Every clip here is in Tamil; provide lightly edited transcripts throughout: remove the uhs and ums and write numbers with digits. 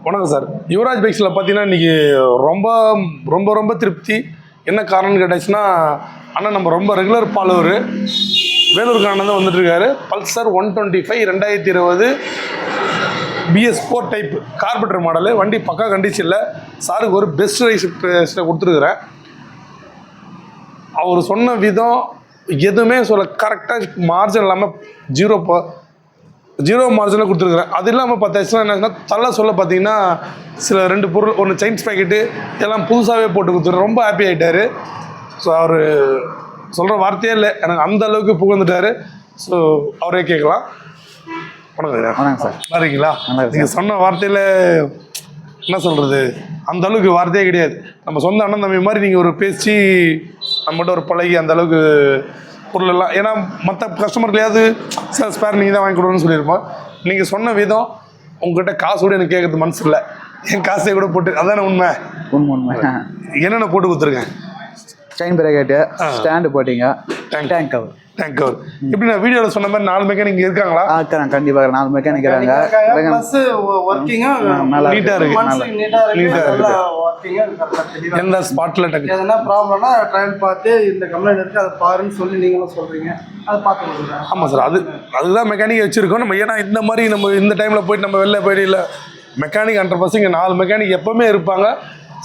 வணக்கம் சார். யுவராஜ் பைக்ஸில் பார்த்தீங்கன்னா இன்றைக்கி ரொம்ப ரொம்ப ரொம்ப திருப்தி. என்ன காரணம்னு கேட்டாச்சுன்னா, அண்ணன் நம்ம ரொம்ப ரெகுலர் ஃபாலோவர் வேலூருக்கு அண்ணன் தான் வந்துட்டுருக்காரு. Pulsar 125 2020 PS 4 type கார்பெட்டர் model. வண்டி பக்கா கண்டிஷனில் சாருக்கு ஒரு பெஸ்ட் ரைஸில் கொடுத்துருக்குறேன். அவர் சொன்ன விதம் எதுவுமே கரெக்டாக மார்ஜின் இல்லாமல் ஜீரோ மார்ஜினில் கொடுத்துருக்குறேன். அது இல்லாமல் பார்த்தாச்சுன்னா என்னன்னா, தலை சொல்ல பார்த்தீங்கன்னா சில 2 பொருள், ஒன்று செயின்ஸ் பேக்கெட்டு எல்லாம் புதுசாகவே போட்டு கொடுத்துரு. ரொம்ப ஹாப்பி ஆகிட்டார். ஸோ அவர் சொல்கிற வார்த்தையே இல்லை, எனக்கு அந்த அளவுக்கு புகழ்ந்துட்டார். ஸோ அவரே கேட்கலாம். வணக்கம் சார். இருக்கீங்களா? நீங்கள் சொன்ன வார்த்தையில் என்ன சொல்கிறது, அந்த அளவுக்கு வார்த்தையே கிடையாது. நம்ம சொந்த அண்ணன் தம்பி மாதிரி நீங்கள் ஒரு பேசி நம்மகிட்ட ஒரு பழகி அந்த அளவுக்கு பொருள் எல்லாம். ஏன்னா மற்ற கஸ்டமர்களையாவது சார் ஸ்பேர் நீங்கள் தான் வாங்கி கொடுக்கணும்னு சொல்லியிருப்போம். நீங்கள் சொன்ன விதம், உங்கள்கிட்ட காசு கூட எனக்கு கேட்கறது மனசு இல்லை, என் காசை கூட போட்டு, அதானே உண்மை. என்னென்ன போட்டு கொடுத்துருக்கேன்? செயின் பிரேக்கெட்டு, ஸ்டாண்டு போட்டிங்க, டேங்க் கவர். இப்படி நான் வீடியோவில் சொன்ன மாதிரி 4 மெக்கானிக் இருக்காங்களா? இருக்கிறாங்க, கண்டிப்பாக 4 மெக்கானிக் இருக்காங்க. நீட்டாக இருக்கு. எந்த ஸ்பாட்டில் எதனா ப்ராப்ளம்னா ட்ரையல் பார்த்து இந்த கம்ப்ளைண்ட் இருக்குது அதை பாருன்னு சொல்லி நீங்களும் சொல்கிறீங்க, அதை பார்த்து கொடுக்குறேன். ஆமாம் சார், அதுதான் மெக்கானிக் வச்சுருக்கோம் நம்ம. ஏன்னா இந்த மாதிரி நம்ம இந்த டைமில் போயிட்டு நம்ம வெளில போயிட்டு இல்லை, மெக்கானிக் 100% இங்கே 4 மெக்கானிக் எப்போவுமே இருப்பாங்க.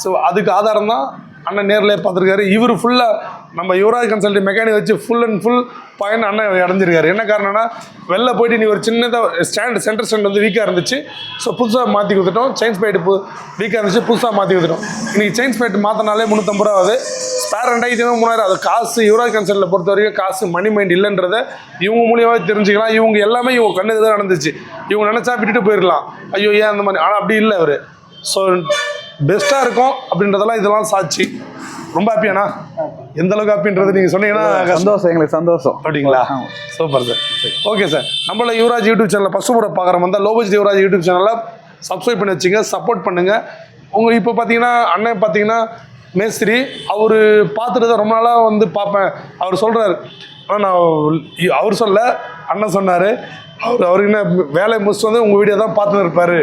ஸோ அதுக்கு ஆதாரம் தான் அண்ணன் நேரில் பார்த்துருக்காரு. இவர் ஃபுல்லாக நம்ம யுவராஜ் கன்சல்டி மெக்கானிக் வச்சு ஃபுல் அண்ட் ஃபுல் பயன் அண்ணன் அடைஞ்சிருக்காரு. என்ன காரணம்னா, வெளில போயிட்டு நீ ஒரு சின்னதாக சென்டர் ஸ்டாண்ட் வந்து வீக்காக இருந்துச்சு. ஸோ புதுசாக மாற்றி கொடுத்துட்டோம். செயின்ஸ் பேட்டு வீக்காக இருந்துச்சு, புதுசாக மாற்றி கொடுத்துட்டோம். இன்றைக்கி செயின்ஸ் பேட்டு மாற்றினாலே 350 ரூபா ஆகுது. ஸ்பேர் 2000 3000. அது காசு யுவராஜ் கன்சல்ட்டில் பொறுத்த வரைக்கும் காசு மணி மைண்ட் இல்லைன்றதை இவங்க மூலியமாக தெரிஞ்சுக்கலாம். இவங்க எல்லாமே இவங்க கண்ணுக்கு தான் நடந்துச்சு. இவங்க நினச்சா விட்டுட்டு போயிடலாம், ஐயோ ஏன் அந்த மாதிரி. ஆனால் அப்படி இல்லை அவர். ஸோ பெஸ்ட்டாக இருக்கும் அப்படின்றதெல்லாம் இதெல்லாம் சாட்சி. ரொம்ப ஹாப்பியாண்ணா. எந்த அளவுக்கு ஹாப்பின்றது நீங்கள் சொன்னீங்கன்னா சந்தோஷம், எங்களுக்கு சந்தோஷம். அப்படிங்களா? Super sir. ஓகே சார், நம்மள யுவராஜ் யூடியூப் சேனலில் ஃபஸ்ட்டு முறை பார்க்குற வந்தால் லோ பட்ஜெட் யுவராஜ் யூடியூப் சேனலில் சப்ஸ்கிரைப் பண்ணி வச்சுங்க, சப்போர்ட் பண்ணுங்கள். உங்களுக்கு இப்போ பார்த்தீங்கன்னா அண்ணன் பார்த்தீங்கன்னா மேஸ்திரி, அவர் பார்த்துட்டு தான் ரொம்ப நாளாக வந்து பார்ப்பேன். அவர் சொல்கிறார், ஆனால் நான் அவர் சொல்ல அண்ணன் சொன்னார், அவருக்கு என்ன வேலையை முடிச்சுட்டு வந்து உங்கள் வீடியோ தான் பார்த்துன்னு இருப்பார்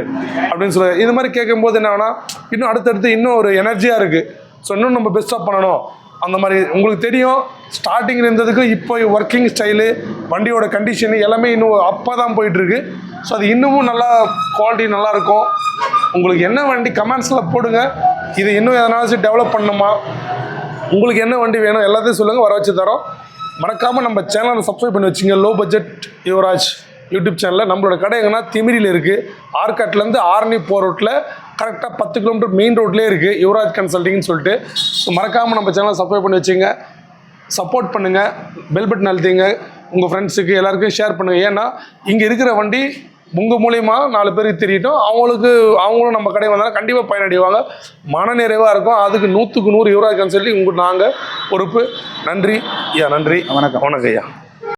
அப்படின்னு சொல்லுவார். இது மாதிரி கேட்கும்போது என்ன ஆகுனா, இன்னும் அடுத்தடுத்து இன்னும் ஒரு எனர்ஜியாக இருக்குது. ஸோ இன்னும் நம்ம பெஸ்ட்டாக பண்ணணும். அந்த மாதிரி உங்களுக்கு தெரியும், ஸ்டார்டிங்கில் இருந்ததுக்கு இப்போ ஒர்க்கிங் ஸ்டைலு, வண்டியோட கண்டிஷனு எல்லாமே இன்னும் அப்போ தான் போயிட்டுருக்கு. ஸோ அது இன்னமும் நல்லா குவாலிட்டி நல்லாயிருக்கும். உங்களுக்கு என்ன வண்டி கமெண்ட்ஸில் போடுங்க. இது இன்னும் எதனாச்சும் டெவலப் பண்ணணுமா, உங்களுக்கு என்ன வண்டி வேணும் எல்லாத்தையும் சொல்லுங்கள், வர வச்சு தரோம். மறக்காமல் நம்ம சேனலை சப்ஸ்கிரைப் பண்ணி வச்சுங்க. லோ பட்ஜெட் யுவராஜ் யூடியூப் சேனலில். நம்மளோட கடை எங்கன்னா திமிரியில் இருக்குது. ஆர்காட்லேருந்து ஆரணி போகிற ரோட்டில் கரெக்டாக 10 கிலோமீட்டர் மெயின் ரோட்லேயே இருக்குது யுவராஜ் கன்சல்டிங்னு சொல்லிட்டு. ஸோ மறக்காமல் நம்ம சேனலை சப்ஸ்கிரைப் பண்ணி வச்சுங்க, சப்போர்ட் பண்ணுங்கள், பெல் பட்டன் அழுத்திங்க, உங்கள் ஃப்ரெண்ட்ஸுக்கு எல்லாருக்கும் ஷேர் பண்ணுங்கள். ஏன்னா இங்கே இருக்கிற வண்டி உங்கள் மூலிமா 4 பேருக்கு தெரியட்டும். அவங்களும் நம்ம கடை வந்தாலும் கண்டிப்பாக பயனடைவாங்க, மன நிறைவாக இருக்கும். அதுக்கு 100க்கு 100 யுவராஜ் கன்சல்டிங் உங்களுக்கு நாங்கள் பொறுப்பு. நன்றி ஐயா. நன்றி. வணக்கம். வணக்கம் ஐயா.